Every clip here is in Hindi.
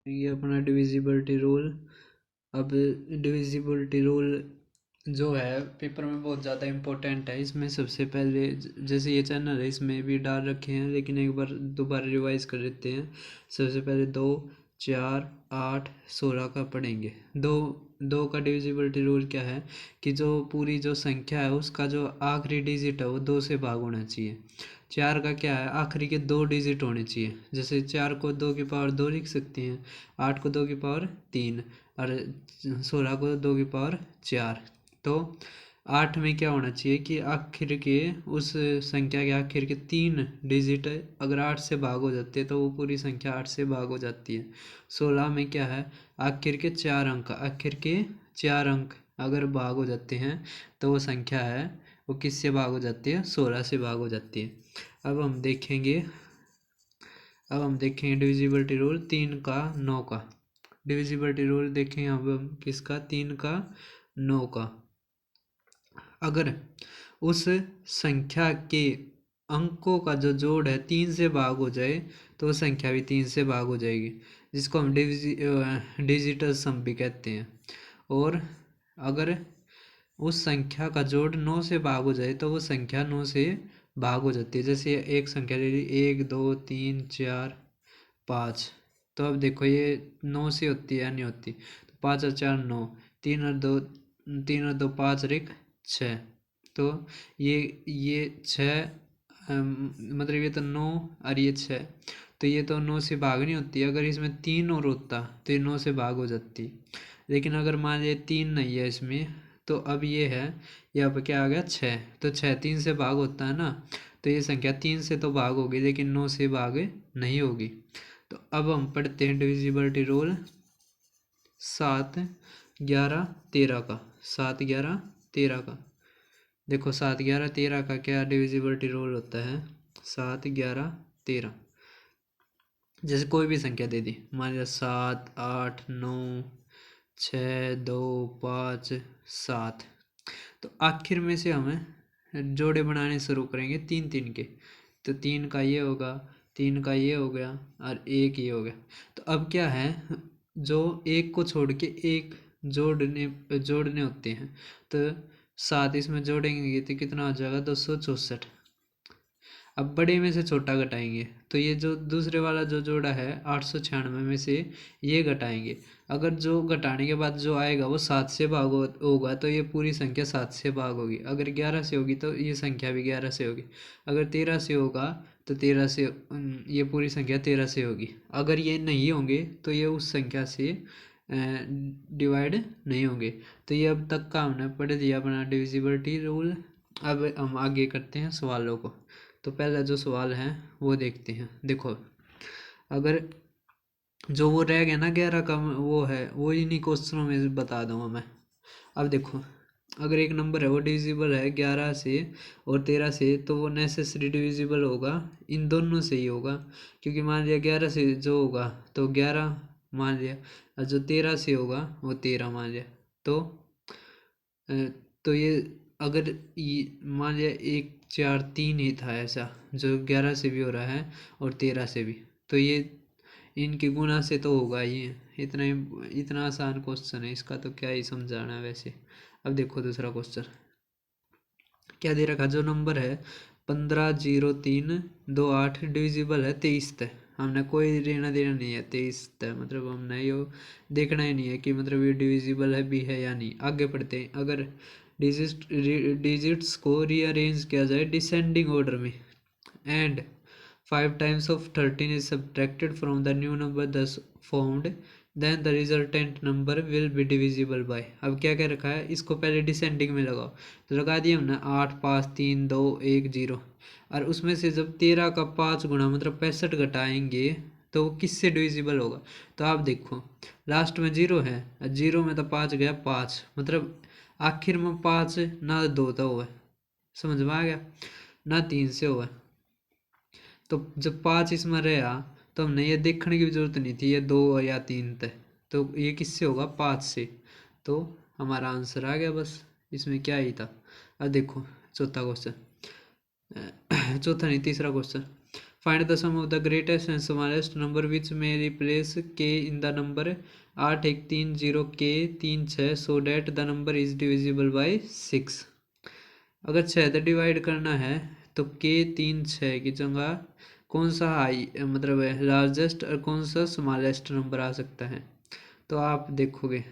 ये अपना डिविजिबिलिटी रूल। अब डिविजिबिलिटी रूल जो है पेपर में बहुत ज़्यादा इम्पोर्टेंट है। इसमें सबसे पहले जैसे ये चैनल है इसमें भी डाल रखे हैं, लेकिन एक बार दोबारा रिवाइज कर लेते हैं। सबसे पहले 2, 4, 8, 16 का पढ़ेंगे। दो दो का डिविजिबिलिटी रूल क्या है कि जो पूरी जो संख्या है उसका जो आखिरी डिजिट है वो 2 से भाग होना चाहिए। 4 का क्या है, आखिरी के 2 डिजिट होने चाहिए। जैसे 4 को 2 की पावर 2 लिख सकते हैं, 8 को 2 की पावर 3 और 16 को 2 की पावर 4। तो 8 में क्या होना चाहिए कि आखिर के उस संख्या के आखिर के 3 डिजिट अगर 8 से भाग हो जाते हैं तो वो पूरी संख्या 8 से भाग हो जाती है। 16 में क्या है, आखिर के 4 अंक अगर भाग हो जाते हैं तो वो संख्या है वो किससे भाग हो जाती है, 16 से भाग हो जाती है। अब हम देखेंगे डिविजिबिलिटी रूल 3 का 9 का। डिविजिबिलिटी रूल देखें अब हम किसका, 3 का 9 का। अगर उस संख्या के अंकों का जो जोड़ है 3 से भाग हो जाए तो वो संख्या भी 3 से भाग हो जाएगी, जिसको हम डिजिटल सम भी कहते हैं। और अगर उस संख्या का जोड़ 9 से भाग हो जाए तो वो संख्या 9 से भाग हो जाती है। जैसे एक संख्या ले ली 1, 2, 3, 4, 5। तो अब देखो ये 9 से होती है या नहीं होती, तो 5 और 4 9, 3 और 2 5 और 1 6। तो ये 6 मतलब ये तो 9 और ये 6, तो ये तो 9 से भाग नहीं होती। अगर इसमें 3 और होता तो ये 9 से भाग हो जाती। लेकिन अगर मान लिया 3 नहीं है इसमें, तो अब ये है, यहाँ पर क्या आ गया 6। तो 6 3 से भाग होता है ना, तो ये संख्या 3 से तो भाग होगी लेकिन 9 से भाग नहीं होगी। तो अब हम पढ़ते हैं डिविजिबिलिटी रूल 7, 11, 13 का। 7, 11, 13 का देखो 7, 11, 13 का क्या डिविजिबिलिटी रूल होता है। 7, 11, 13 जैसे कोई भी संख्या दे दी, मान लिया 7, 8, 9, 6, 2, 5, 7। तो आखिर में से हमें जोड़े बनाने शुरू करेंगे 3 3 के। तो 3 का ये होगा, 3 का ये हो गया और एक ये हो गया। तो अब क्या है, जो एक को छोड़ के एक जोड़ने होते हैं। तो 7 इसमें जोड़ेंगे तो कितना हो जाएगा, 264। अब बड़े में से छोटा घटाएंगे तो ये जो दूसरे वाला जो जोड़ा है 896 में से ये घटाएंगे। अगर जो घटाने के बाद जो आएगा वो 7 से भाग होगा तो ये पूरी संख्या 7 से भाग होगी। अगर 11 से होगी तो ये संख्या भी 11 से होगी। अगर 13 से होगा तो 13 से ये पूरी संख्या 13 से होगी। अगर ये नहीं होंगे तो ये उस संख्या से डिवाइड नहीं होंगे। तो ये अब तक का हमने पढ़ दिया अपना डिविजिबिलिटी रूल। अब हम आगे करते हैं सवालों को। तो पहला जो सवाल है वो देखते हैं। देखो अगर जो वो रह गया ना 11 का, वो है वो इन्हीं क्वेश्चनों में बता दूंगा मैं। अब देखो अगर एक नंबर है वो डिविजिबल है 11 से और 13 से, तो वो नेसेसरी डिविजिबल होगा इन दोनों से ही होगा। क्योंकि मान लिया 11 से जो होगा तो 11 मान लिया, और जो 13 से होगा वो 13 मान लिया। तो अ, तो ये अगर ये मान लिया 1, 4, 3 ही था ऐसा, जो 11 से भी हो रहा है और 13 से भी, तो ये इनके गुना से तो होगा ही। इतना आसान क्वेश्चन है, इसका तो क्या ही समझाना है वैसे। अब देखो दूसरा क्वेश्चन क्या दे रखा, जो नंबर है 15, 0, 3, 2, 8 डिविजिबल है 23 तक। हमने कोई लेना देना नहीं है 23 तक, मतलब हमने ये देखना ही नहीं है कि मतलब ये डिविजिबल है भी है या नहीं। आगे पढ़ते हैं। अगर डिजिट्स को रीअरेंज किया जाए डिसेंडिंग ऑर्डर में and 5 times of 13 is subtracted from the new number thus formed, then the resultant number will be divisible by। अब क्या क्या रखा है, इसको पहले डिसेंडिंग में लगाओ। तो लगा दिया हमने 8, 5, 3, 2, 1, 0। और उसमें से जब 13 का 5 गुना मतलब 65 घटाएंगे तो वो किससे डिविजिबल होगा। तो आप देखो लास्ट में 0 है, 0 में तो 5 गया 5, मतलब आखिर में 5 ना 2 तो हुआ, समझ में आ गया, ना 3 से हुआ। तो जब 5 इसमें रहा तो हमने ये देखने की भी जरूरत नहीं थी ये 2 या 3 थे, तो ये किससे होगा 5 से। तो हमारा आंसर आ गया बस, इसमें क्या ही था। अब देखो चौथा क्वेश्चन, चौथा नहीं तीसरा question. Find the sum of the greatest and smallest number which may replace K in the number 8130 K 36 so that the number is divisible by 6। अगर 6 डिवाइड करना है तो के 36 की जगह कौन सा हाई मतलब लार्जेस्ट और कौन सा स्मॉलेस्ट नंबर आ सकता है। तो आप देखोगे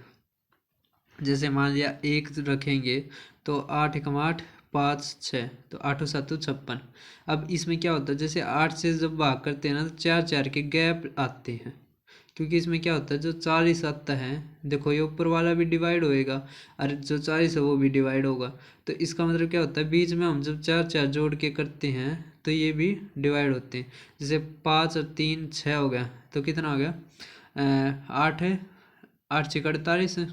जैसे मान लिया 1 रखेंगे तो 8 एकम 8 5 6 तो 8 7 56। अब इसमें क्या होता है जैसे 8 से जब भाग करते हैं ना तो 4 4 के गैप आते हैं, क्योंकि इसमें क्या होता है जो 40 आता है देखो ये ऊपर वाला भी डिवाइड होएगा और जो 40 है वो भी डिवाइड होगा। तो इसका मतलब क्या होता है बीच में हम जब 4 4 जोड़ के करते हैं तो ये भी डिवाइड होते हैं। जैसे 5 और 3 6 हो गया तो कितना हो गया 8 है 8 6 48 है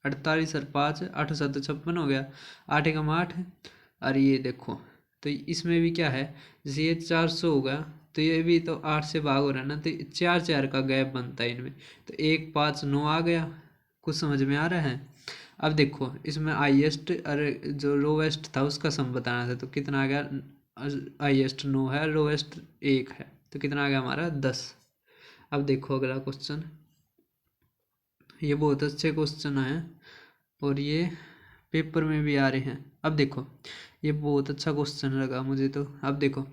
48 और 5 8 7 56 हो गया 8 एकम 8 है। और ये देखो तो इसमें भी क्या है जैसे ये 400 होगा तो ये भी तो 8 से भाग हो रहा है ना, तो 4 4 का गैप बनता है इनमें। तो 1 5 9 आ गया, कुछ समझ में आ रहा है। अब देखो इसमें हाईएस्ट और जो लोवेस्ट था उसका सम बताना था, तो कितना आ गया हाईएस्ट 9 है लोवेस्ट 1 है तो कितना आ गया हमारा 10। अब देखो अगला क्वेश्चन, ये बहुत अच्छे क्वेश्चन है और ये पेपर में भी आ रहे हैं। अब देखो ये बहुत अच्छा क्वेश्चन लगा मुझे तो। अब देखो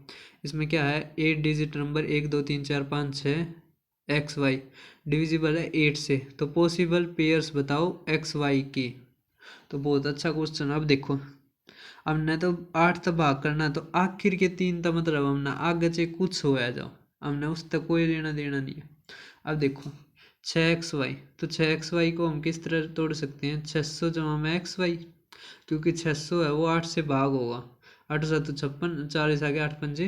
इसमें क्या है 8 digit number 1 2 3 4 5 6 X Y divisible है 8 से, तो पॉसिबल पेयर्स बताओ एक्स वाई की। तो बहुत अच्छा क्वेश्चन। अब देखो हमने तो 8 तक भाग करना है तो आखिर के 3 तक मतलब हमने आगे से कुछ हो जाओ हमने उस तक कोई लेना देना नहीं है। अब देखो 6xy, तो 6xy को हम किस तरह तोड़ सकते हैं 600 जमा में xy, क्योंकि 600 है वो 8 से भाग होगा 8 7 56 40 आ गया 8 पंजे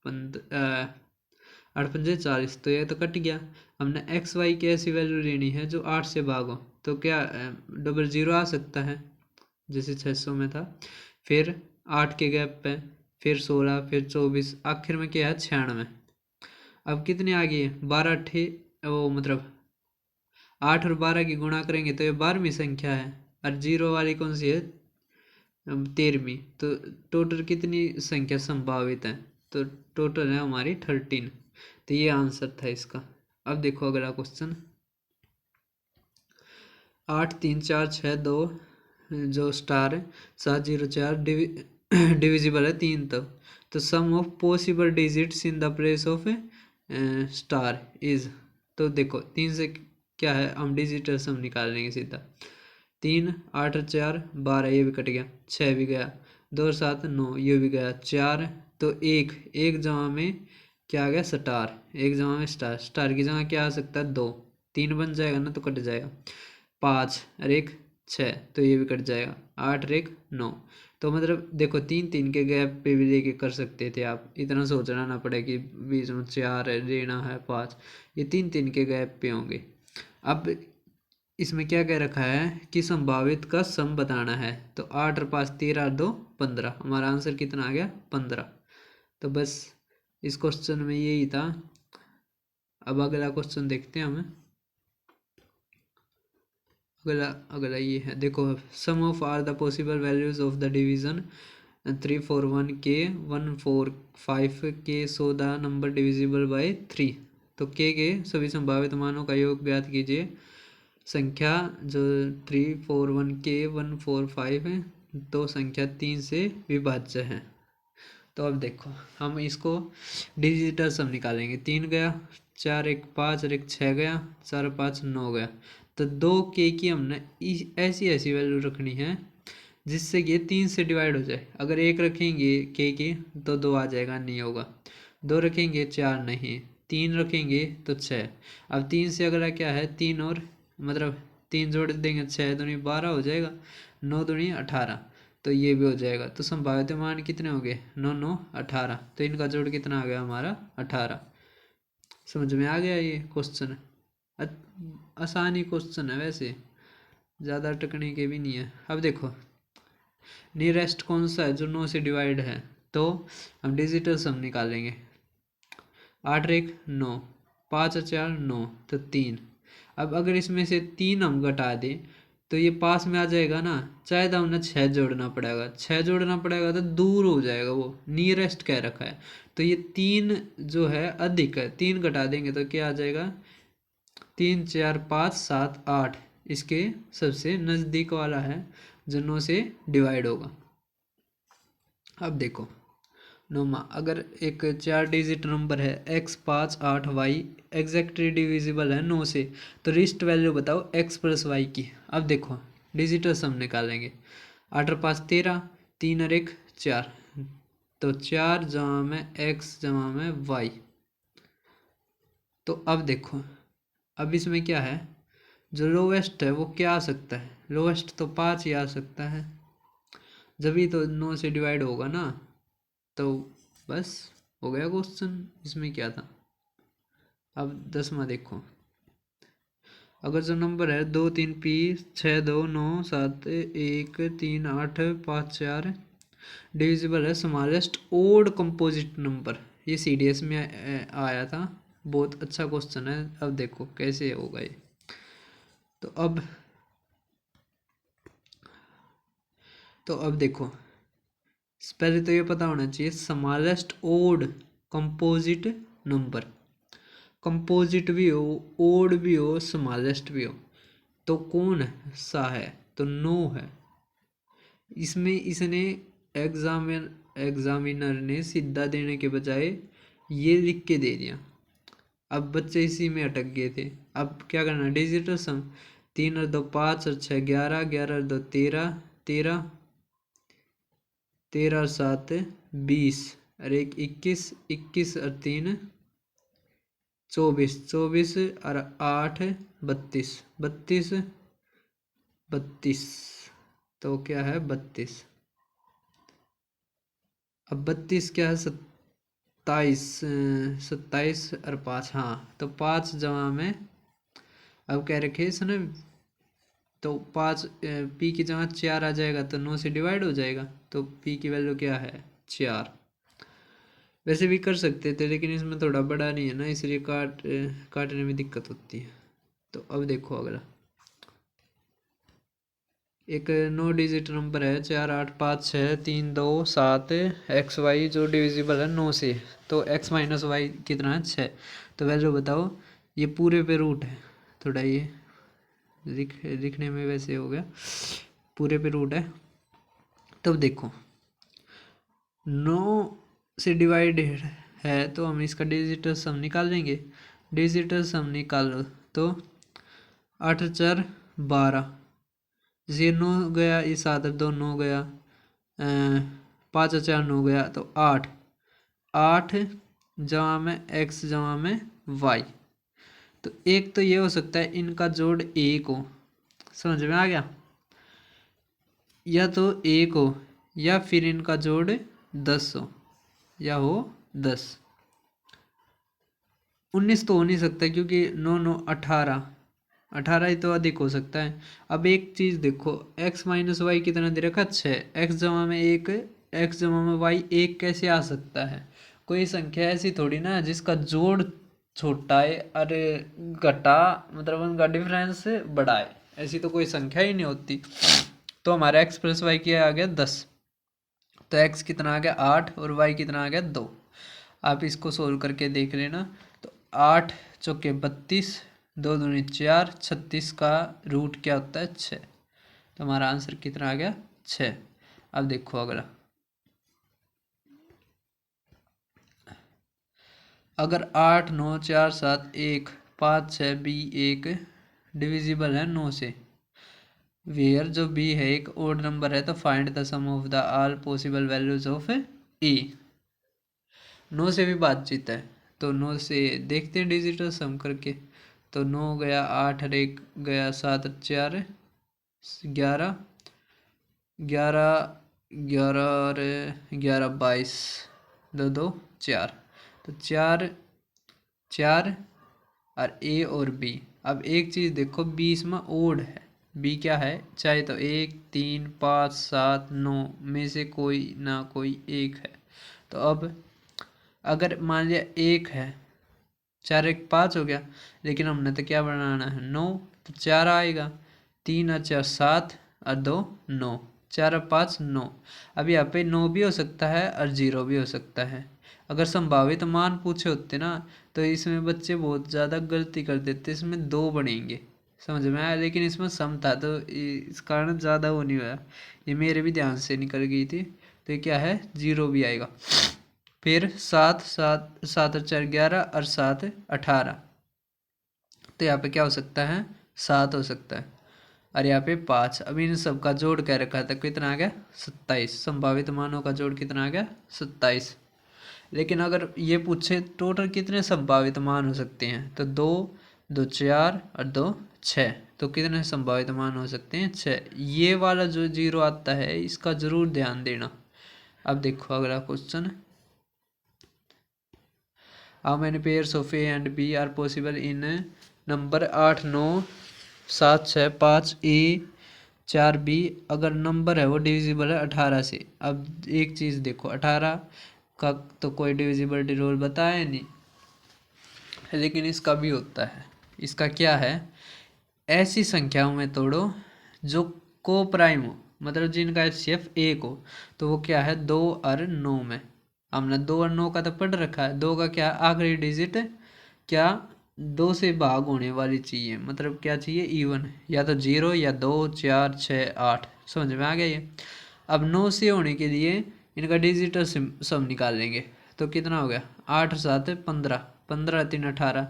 8 पंजे 40 तो ये तो कट गया। हमने एक्स वाई की ऐसी वैल्यू लेनी है जो 8 से भागो, तो क्या डबल जीरो आ सकता है जैसे 600 में था, फिर 8 के गैप पे फिर 16 फिर 24 आखिर में क्या है 96। अब कितने आ गई 12 अट्ठे वो मतलब 8 और 12 की गुणा करेंगे तो ये 12वीं संख्या है और जीरो वाली कौन सी है 13वीं। तो टोटल कितनी संख्या संभावित है, तो टोटल है हमारी 13। तो ये आंसर था इसका। अब देखो अगला क्वेश्चन 8 3 4 6 2 जो स्टार है 704 डिविजिबल है 3 तक, तो sum of possible digits in the place of star is. तो देखो 3 से क्या है हम डिजिटल सम निकाल लेंगे सीधा। 3 8 4 12 ये भी कट गया 6 भी गया 2 7 9 ये भी गया 4 तो एक जमा में क्या आ गया स्टार, एक जमा में स्टार, स्टार की जगह क्या आ सकता है 2, 3 बन जाएगा ना तो कट जाएगा 5 और 1 6 तो ये भी कट जाएगा 8 और 1 9। तो मतलब देखो 3 3 के गैप पे भी लेके कर सकते थे आप, इतना सोचना ना पड़े कि बीच में 4 लेना है 5, ये 3 3 के गैप पे होंगे। अब इसमें क्या कह रखा है कि संभावित का सम बताना है, तो 8 और 5 13 और 2 15, हमारा आंसर कितना आ गया 15। तो बस इस क्वेश्चन में यही था। अब अगला क्वेश्चन देखते हैं हमें। अगला अगला ये है देखो sum of are the possible values of the division 341 के 145 के so the number divisible by 3। तो के सभी संभावित मानों का योग ज्ञात कीजिए। संख्या जो 341 के 145 है तो संख्या 3 से विभाज्य है। तो अब देखो हम इसको डिजिटल सम निकालेंगे। 3 गया 4 1 5 और 1 6 गया 4 5 9 गया, तो 2 के की हमने ऐसी ऐसी वैल्यू रखनी है जिससे कि ये 3 से डिवाइड हो जाए। अगर 1 रखेंगे के की तो 2 आ जाएगा नहीं होगा, 2 रखेंगे 4 नहीं, 3 रखेंगे तो 6। अब 3 से अगला क्या है 3 और मतलब 3 जोड़ देंगे 6 दूनी 12 हो जाएगा 9 दूनी 18, तो ये भी हो जाएगा। तो संभावित मान कितने हो गए 9 9 18, तो इनका जोड़ कितना आ गया हमारा 18। समझ में आ गया ये क्वेश्चन, आसानी क्वेश्चन है वैसे, ज़्यादा टकने के भी नहीं है। अब देखो नियरेस्ट कौन सा है जो 9 से डिवाइड है, तो हम डिजिटल सम निकालेंगे। 8 1 9 5 4 9 तो 3। अब अगर इसमें से 3 हम घटा दें तो ये पास में आ जाएगा ना, चाहे तो हमने 6 जोड़ना पड़ेगा, 6 जोड़ना पड़ेगा तो दूर हो जाएगा, वो नियरेस्ट कह रखा है। तो ये 3 जो है अधिक है, 3 घटा देंगे तो क्या आ जाएगा, 3 4 5 7 8, इसके सबसे नज़दीक वाला है जो 9 से डिवाइड होगा। अब देखो नोमा, अगर एक 4 डिजिट नंबर है x 5 8 y एग्जैक्टली डिविजिबल है 9 से, तो रिस्ट वैल्यू बताओ x प्लस वाई की। अब देखो डिजिटल सम निकालेंगे, 8 और 5 13, 3 और 1 4, तो 4 जमा में x जमा में y। तो अब देखो, अब इसमें क्या है, जो लोवेस्ट है वो क्या आ सकता है, लोवेस्ट तो 5 ही आ सकता है, जब भी तो 9 से डिवाइड होगा ना। तो बस हो गया क्वेश्चन, इसमें क्या था। अब 10वां देखो, अगर जो नंबर है 2 3 पी 6 2 9 7 1 3 8 5 4 डिविजिबल है स्मॉलेस्ट ओड कंपोजिट नंबर, ये CDS में आया था, बहुत अच्छा क्वेश्चन है। अब देखो कैसे होगा ये। तो अब देखो, पहले तो ये पता होना चाहिए smallest odd composite number, composite भी हो, ओड भी हो, स्मॉलेस्ट भी हो, तो कौन सा है, तो 9 है। इसमें इसने एग्जामिनर ने सीधा देने के बजाय ये लिख के दे दिया, अब बच्चे इसी में अटक गए थे। अब क्या करना, डिजिटल सम, 3 और 2 5 और 6 11, 11 और 2 13, 13, 13 और 7 20 और 1 21, 21 और 3 24, 24 और 8 32, 32 32, तो क्या है 32। अब 32 क्या है, 27, 27 और 5, हाँ तो 5 जमा में, अब कह रखे इसने, तो 5 पी की जगह 4 आ जाएगा तो 9 से डिवाइड हो जाएगा, तो पी की वैल्यू क्या है 4। वैसे भी कर सकते थे लेकिन इसमें थोड़ा बड़ा नहीं है ना, इसलिए काटने में दिक्कत होती है। तो अब देखो अगला, एक 9 डिजिट नंबर है 4 8 5 6 3 2 7 एक्स वाई जो डिविजिबल है 9 से, तो x माइनस वाई कितना है 6, तो वैल्यू बताओ। ये पूरे पे रूट है, थोड़ा ये लिखने में वैसे हो गया, पूरे पे रूट है। तब देखो 9 से डिवाइडेड है तो हम इसका डिजिटल सम निकाल लेंगे, डिजिटल सम निकालो तो 8 4 12, ये 9 गया, ये 7 2 9 गया, 5 और 4 9 गया, तो 8, 8 जमा में x जमा में y। तो एक तो ये हो सकता है इनका जोड़ 1 हो, समझ में आ गया, या तो 1 हो या फिर इनका जोड़ 10 हो, या हो 10। 19 तो हो नहीं सकता क्योंकि 9 9 18, 18 ही तो अधिक हो सकता है। अब एक चीज़ देखो, x माइनस वाई कितना दे रखा 6, x जमा में 1, x जमा में y 1 कैसे आ सकता है, कोई संख्या ऐसी थोड़ी ना जिसका जोड़ छोटा है, अरे घटा मतलब उनका डिफरेंस बड़ा है, ऐसी तो कोई संख्या ही नहीं होती। तो हमारा x प्लस वाई क्या आ गया 10, तो x कितना आ गया 8 और y कितना आ गया 2। आप इसको सोल्व करके देख लेना। तो 8 चौके 32, 2 दूनी 4, 36 का रूट क्या होता है 6, तो हमारा आंसर कितना आ गया 6। अब देखो अगला, अगर 8 9 4 7 1 5 6 बी एक डिविजिबल है 9 से, वेयर जो बी है एक ओड नंबर है, तो find the sum of the all possible values of A. 9 से भी बातचीत है, तो 9 से देखते हैं डिजिटल सम करके। तो 9 गया, 8 और 1 गया, 7 और 4 11, 11 11 और 11 22, 2 2 4, तो 4 4 और ए और बी। अब एक चीज़ देखो, बी इसमें ओड है, बी क्या है, चाहे तो 1 3 5 7 9 में से कोई ना कोई एक है। तो अब अगर मान लिया 1 है, 4 1 5 हो गया, लेकिन हमने तो क्या बनाना है 9, तो 4 आएगा, 3 और 4 7 और 2 9, 4 और 5 9। अब यहाँ पे 9 भी हो सकता है और 0 भी हो सकता है। अगर संभावित मान पूछे होते ना तो इसमें बच्चे बहुत ज़्यादा गलती कर देते, इसमें 2 बनेंगे, समझ में आया। लेकिन इसमें सम था तो इस कारण ज़्यादा वो नहीं हुआ, ये मेरे भी ध्यान से निकल गई थी। तो ये क्या है, 0 भी आएगा। फिर 7 7 7 और 4 11 और 7 18, तो यहाँ पे क्या हो सकता है, 7 हो सकता है। और यहाँ पे 5। अब इन सब का जोड़ क्या रखा था, कितना आ गया, 27। संभावित मानों का जोड़ कितना आ गया, 27। लेकिन अगर ये पूछे टोटल कितने संभावित मान हो सकते हैं, तो 2 2 4 और 2 6, तो कितने संभावित मान हो सकते हैं, 6। ये वाला जो 0 आता है इसका जरूर ध्यान देना। अब देखो अगला question, how many pairs of A and B are possible in number 8 9 7 6 5 A 4 B, अगर नंबर है वो डिविजिबल है 18 से। अब एक चीज़ देखो, 18 का तो कोई डिविजिबिलिटी रूल बताया नहीं, लेकिन इसका भी होता है। इसका क्या है, ऐसी संख्याओं में तोड़ो जो को प्राइम हो, मतलब जिनका एचसीएफ 1 हो। तो वो क्या है, 2 और 9 में। हमने 2 और 9 का तो पढ़ रखा है। 2 का क्या, आखिरी डिजिट क्या 2 से भाग होने वाली चाहिए, मतलब क्या चाहिए, इवन, या तो 0 या 2 4 6 8। समझ में आ गया ये। अब 9 से होने के लिए इनका डिजिटल सम निकाल लेंगे, तो कितना हो गया, 8 7 15, 15 3 18,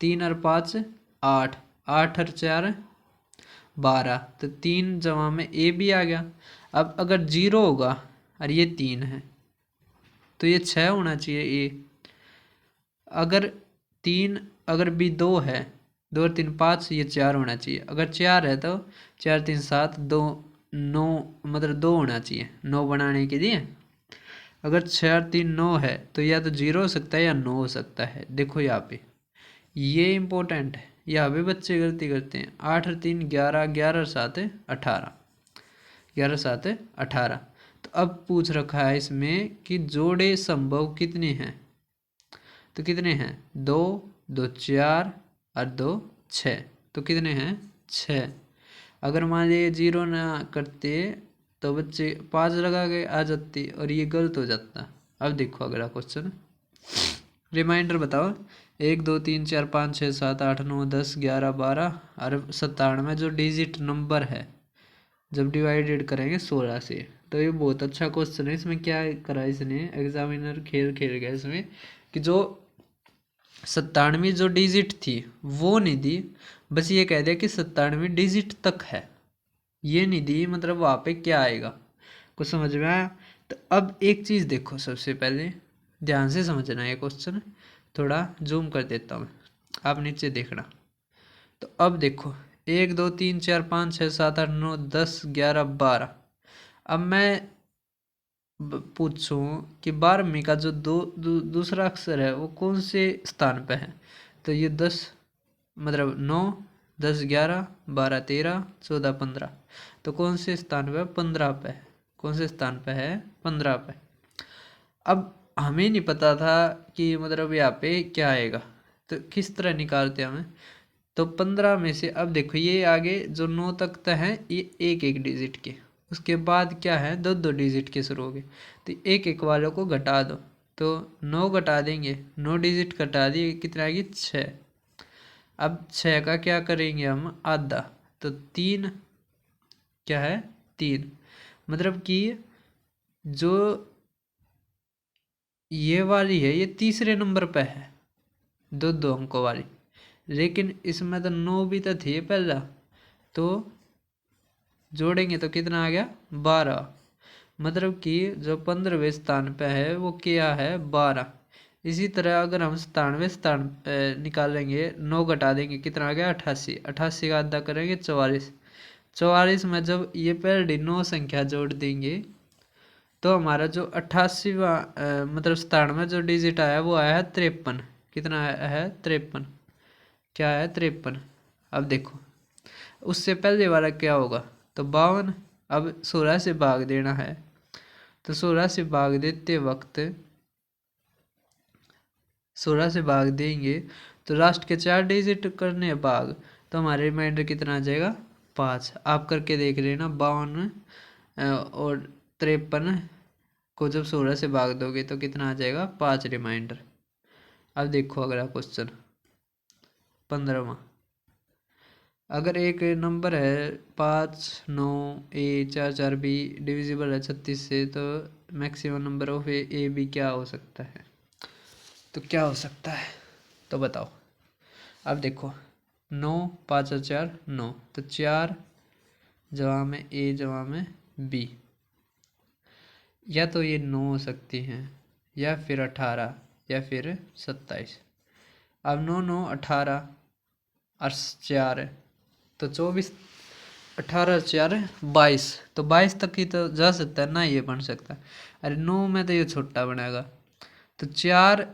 3 और 5 8, 8 और 4 12, तो 3 जमा में ए भी आ गया। अब अगर 0 होगा और ये 3 है तो ये 6 होना चाहिए ए। अगर 3, अगर बी 2 है, 2 और 3 5, ये 4 होना चाहिए। अगर 4 है तो 4 3 7 2 9, मतलब 2 होना चाहिए 9 बनाने के लिए। अगर 6 और 3 9 है तो या तो 0 हो सकता है या 9 हो सकता है। देखो यहाँ पे ये इम्पोर्टेंट है, यहाँ पे बच्चे गलती करते हैं। 8 और 3 11, 11 और 7 18, 11 7 18। तो अब पूछ रखा है इसमें कि जोड़े संभव कितने हैं, तो कितने हैं, 2 2 4 और 2 6, तो कितने हैं, 6। अगर मान लीजिए 0 ना करते तो बच्चे 5 लगा के आ जाते और ये गलत हो जाता। अब देखो अगला क्वेश्चन, रिमाइंडर बताओ, 1 2 3 4 5 6 7 8 9 10 11 12 और 97 जो डिजिट नंबर है जब डिवाइडेड करेंगे 16 से। तो ये बहुत अच्छा क्वेश्चन है। इसमें क्या करा इसने, एग्जामिनर खेल खेल गया इसमें कि जो 97 जो डिजिट थी वो नहीं दी, बस ये कह दिया कि 97 डिजिट तक है, ये नहीं दी मतलब वहाँ पे क्या आएगा, कुछ समझ में आया। तो अब एक चीज़ देखो, सबसे पहले ध्यान से समझना ये क्वेश्चन, थोड़ा जूम कर देता हूँ, आप नीचे देखना। तो अब देखो 1 2 3 4 5 6 7 8 9 10 11 12। अब मैं पूछूं कि 12वीं का जो दूसरा अक्षर है वो कौन से स्थान पे है, तो ये 10, मतलब 9 10 11 12 13 14 15, तो कौन से स्थान पे, 15 पे है। कौन से स्थान पे है, 15 पे। अब हमें नहीं पता था कि मतलब यहाँ पे क्या आएगा, तो किस तरह निकालते हमें, तो 15 में से अब देखो ये आगे जो 9 तक तो है ये एक एक डिजिट के, उसके बाद क्या है, दो दो डिजिट के शुरू हो गए, तो एक एक वालों को घटा दो, तो 9 घटा देंगे, 9 डिजिट घटा दिए, कितना आएगी, 6। अब 6 का क्या करेंगे हम, आधा, तो 3, क्या है, 3, मतलब कि जो ये वाली है ये तीसरे नंबर पे है, दो दो अंकों वाली। लेकिन इसमें तो 9 भी तो थे पहला, तो जोड़ेंगे तो कितना आ गया, 12। मतलब कि जो 15वें स्थान पे है वो क्या है, 12। इसी तरह अगर हम 97वें स्थान निकालेंगे, 9 घटा देंगे, कितना आ गया, 88। 88 का आधा करेंगे 44। 44 में जब ये पहली 9 संख्या जोड़ देंगे तो हमारा जो 88वां मतलब 97 जो डिजिट आया वो आया है 53। कितना आया है, 53। क्या है, 53। अब देखो उससे पहले वाला क्या होगा, तो 52। अब 16 से भाग देना है, तो 16 से भाग देते वक्त 16 से भाग देंगे तो लास्ट के 4 डिजिट करने भाग, तो हमारे रिमाइंडर कितना आ जाएगा, 5। आप करके देख रहे हैं ना, 52 और 53 को जब 16 से भाग दोगे तो कितना आ जाएगा, 5 रिमाइंडर। अब देखो अगला क्वेश्चन 15वां। अगर एक नंबर है 5, 9, A, 4, 4 B डिविजिबल है 36 से, तो maximum number of A B क्या हो सकता है? तो क्या हो सकता है तो बताओ। अब देखो 9, 5 और 4 9, तो 4 जवाब में A जवाब में B, या तो ये 9 हो सकती हैं, या फिर 18, या फिर 27। अब 9 9 18 और 4 तो 24, 18 4 22, तो 22 तक ही तो जा सकता है ना, ये बन सकता है। अरे 9 में तो ये छोटा बनेगा, तो 4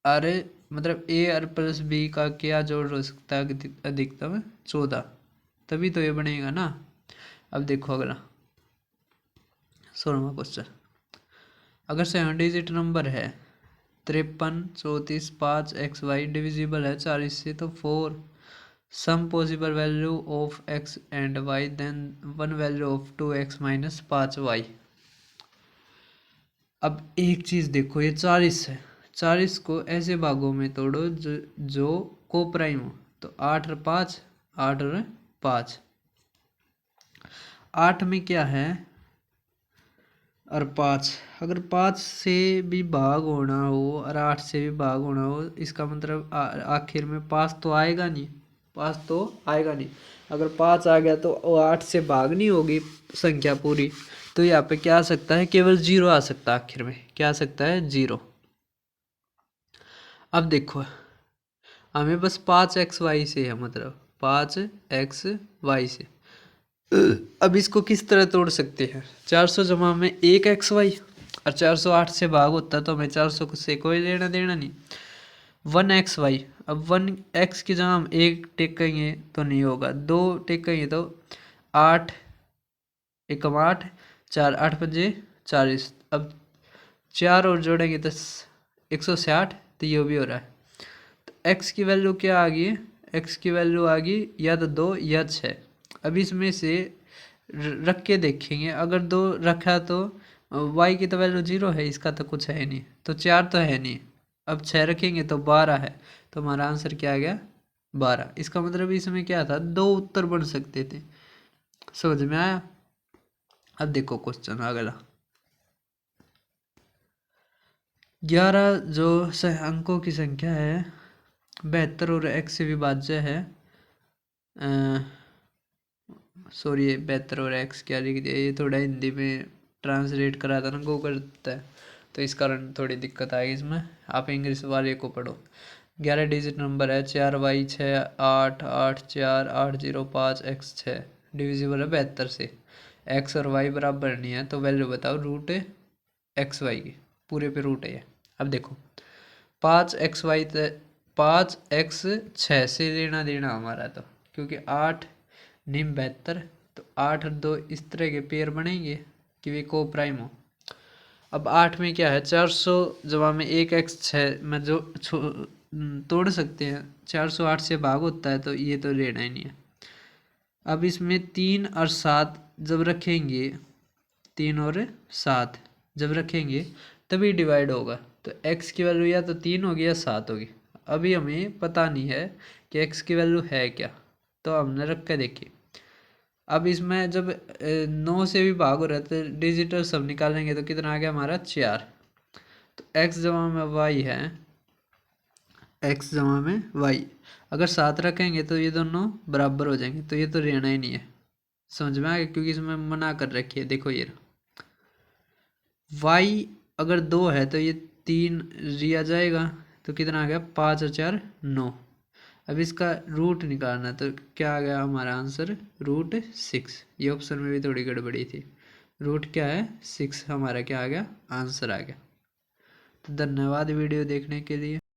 अरे मतलब ए और प्लस बी का क्या जोड़ हो सकता है अधिकतम 14, तभी तो ये बनेगा ना। अब देखो अगला 16वां क्वेश्चन। अगर 7 डिजिट नंबर है 53, 34, 5 XY डिविजिबल है 40 से, तो 4 sum possible value of x and y, then one value of 2x minus 5y। अब एक चीज़ देखो, ये 40 है, 40 को ऐसे भागों में तोड़ो जो को प्राइम हो, तो 8 और 5, 8 और 5, 8 में क्या है और 5, अगर 5 से भी भाग होना हो और 8 से भी भाग होना हो, इसका मतलब आखिर में 5 तो आएगा नहीं, 5 तो आएगा नहीं। अगर 5 आ गया तो 8 से भाग नहीं होगी संख्या पूरी, तो यहाँ पे क्या आ सकता है, केवल 0 आ सकता है आखिर में। क्या आ सकता है, 0। अब देखो हमें बस 5XY से है, मतलब 5XY से। अब इसको किस तरह तोड़ सकते हैं, 400 जमा में 1XY, और 408 से भाग होता तो हमें 400 से कोई लेना देना नहीं। 1XY, अब 1x की जगह हम 1 टेकेंगे तो नहीं होगा, 2 टेकेंगे तो 8 एकम 8, 4 8 5 40, अब 4 और जोड़ेंगे तो 160, तो ये भी हो रहा है। तो x की वैल्यू क्या आ गई, x की वैल्यू आ गई या तो 2 या 6। अब इसमें से रख के देखेंगे, अगर 2 रखा तो y की तो वैल्यू 0 है, इसका तो कुछ है नहीं, तो 4 तो है नहीं। अब 6 रखेंगे तो 12 है, तो हमारा आंसर क्या आ गया, 12। इसका मतलब इसमें क्या था, 2 उत्तर बन सकते थे। समझ में आया। अब देखो क्वेश्चन अगला 11 जो अंकों की संख्या है 72 और x से विभाज्य है, सॉरी 72 और x क्या लिख दिया, ये थोड़ा हिंदी में ट्रांसलेट करा था ना गो करता है, तो इस कारण थोड़ी दिक्कत आएगी इसमें, आप इंग्लिश वाले को पढ़ो। 11 डिजिट नंबर है 4y 6 8 8 4 8 0 5 x 6 डिविजिबल है 72 से, x और y बराबर नहीं है, तो वैल्यू बताओ रूट XY की, पूरे पे रूट है। अब देखो 5XY 5x 6 से लेना देना हमारा, तो क्योंकि 8 निम 72, तो 8 और 2 इस तरह के पेयर बनेंगे कि वे को प्राइम हो। अब 8 में क्या है, 400 जमा में 1x 6 में जो तोड़ सकते हैं, 408 से भाग होता है, तो ये तो लेना ही नहीं है। अब इसमें 3 और 7 जब रखेंगे, 3 और 7 जब रखेंगे तभी डिवाइड होगा, तो x की वैल्यू या तो 3 होगी या 7 होगी। अभी हमें पता नहीं है कि x की वैल्यू है क्या, तो हमने रख के देखी। अब इसमें जब 9 से भी भाग हो रहा है तो डिजिटल सब निकालेंगे, तो कितना आ गया हमारा 4, तो x जमा में y है, x जमा में y, अगर 7 रखेंगे तो ये दोनों बराबर हो जाएंगे, तो ये तो रहना ही नहीं है। समझ में आ गया, क्योंकि इसमें मना कर रखी है, देखो ये y अगर 2 है तो ये 3 रिया जाएगा, तो कितना आ गया 5 और 4 9। अब इसका रूट निकालना, तो क्या आ गया हमारा आंसर, रूट 6। ये ऑप्शन में भी थोड़ी गड़बड़ी थी, रूट क्या है 6, हमारा क्या आ गया आंसर आ गया। तो धन्यवाद वीडियो देखने के लिए।